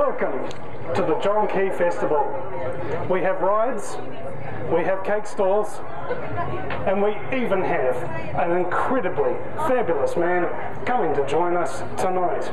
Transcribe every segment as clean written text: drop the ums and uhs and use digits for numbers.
Welcome to the John Key Festival. We have rides, we have cake stalls, and we even have an incredibly fabulous man coming to join us tonight.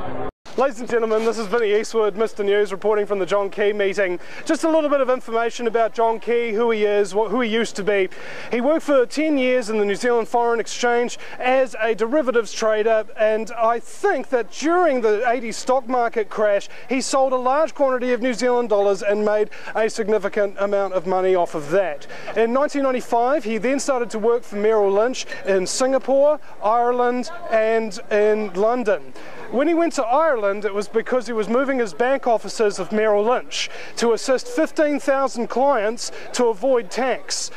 Ladies and gentlemen, this is Vincent Eastwood, Mr. News, reporting from the John Key meeting. Just a little bit of information about John Key, who he is, who he used to be. He worked for 10 years in the New Zealand Foreign Exchange as a derivatives trader, and I think that during the 80s stock market crash, he sold a large quantity of New Zealand dollars and made a significant amount of money off of that. In 1995, he then started to work for Merrill Lynch in Singapore, Ireland, and in London. When he went to Ireland, it was because he was moving his bank offices of Merrill Lynch to assist 15,000 clients to avoid tax.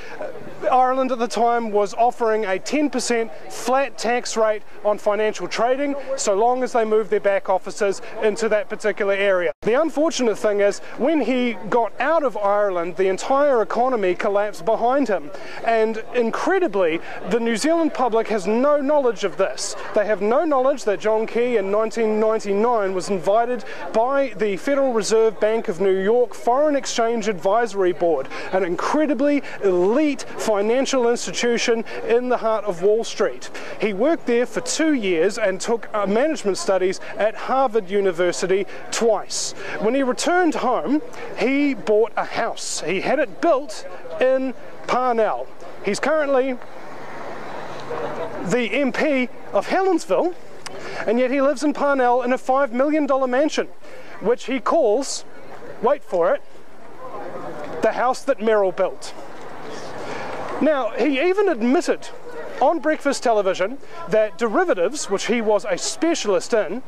Ireland at the time was offering a 10% flat tax rate on financial trading, so long as they moved their back offices into that particular area. The unfortunate thing is, when he got out of Ireland, the entire economy collapsed behind him. And incredibly, the New Zealand public has no knowledge of this. They have no knowledge that John Key in 1999 was invited by the Federal Reserve Bank of New York Foreign Exchange Advisory Board, an incredibly elite financial institution in the heart of Wall Street. He worked there for 2 years and took management studies at Harvard University twice. When he returned home, he bought a house. He had it built in Parnell. He's currently the MP of Helensville, and yet he lives in Parnell in a $5 million mansion, which he calls, wait for it, the house that Merrill built. Now, he even admitted on breakfast television that derivatives, which he was a specialist in,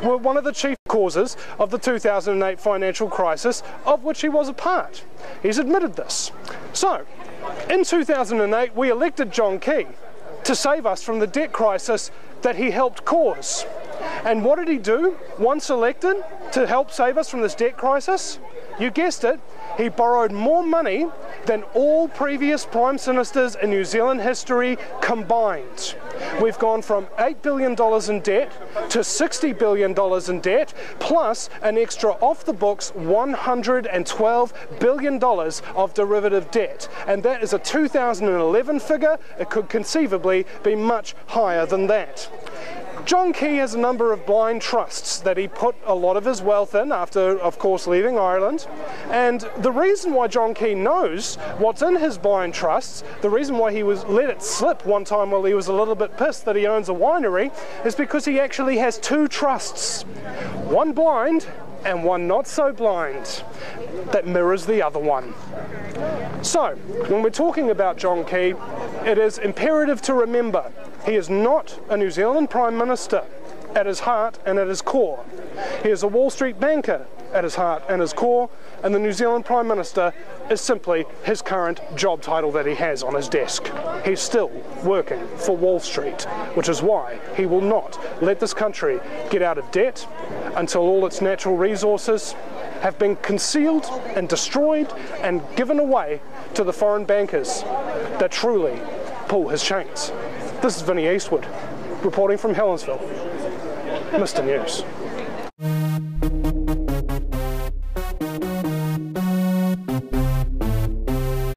were one of the chief causes of the 2008 financial crisis, of which he was a part. He's admitted this. So, in 2008, we elected John Key to save us from the debt crisis that he helped cause. And what did he do once elected to help save us from this debt crisis? You guessed it, he borrowed more money than all previous Prime Ministers in New Zealand history combined. We've gone from $8 billion in debt to $60 billion in debt, plus an extra off-the-books $112 billion of derivative debt. And that is a 2011 figure. It could conceivably be much higher than that. John Key has a number of blind trusts that he put a lot of his wealth in after, of course, leaving Ireland. And the reason why John Key knows what's in his blind trusts, the reason why he let it slip one time while he was a little bit pissed that he owns a winery, is because he actually has 2 trusts. One blind and one not so blind, that mirrors the other one. So, when we're talking about John Key, it is imperative to remember he is not a New Zealand Prime Minister at his heart and at his core. He is a Wall Street banker at his heart and his core, and the New Zealand Prime Minister is simply his current job title that he has on his desk. He's still working for Wall Street, which is why he will not let this country get out of debt until all its natural resources have been concealed and destroyed and given away to the foreign bankers that truly pull his chains. This is Vincent Eastwood, reporting from Helensville, Mr. News.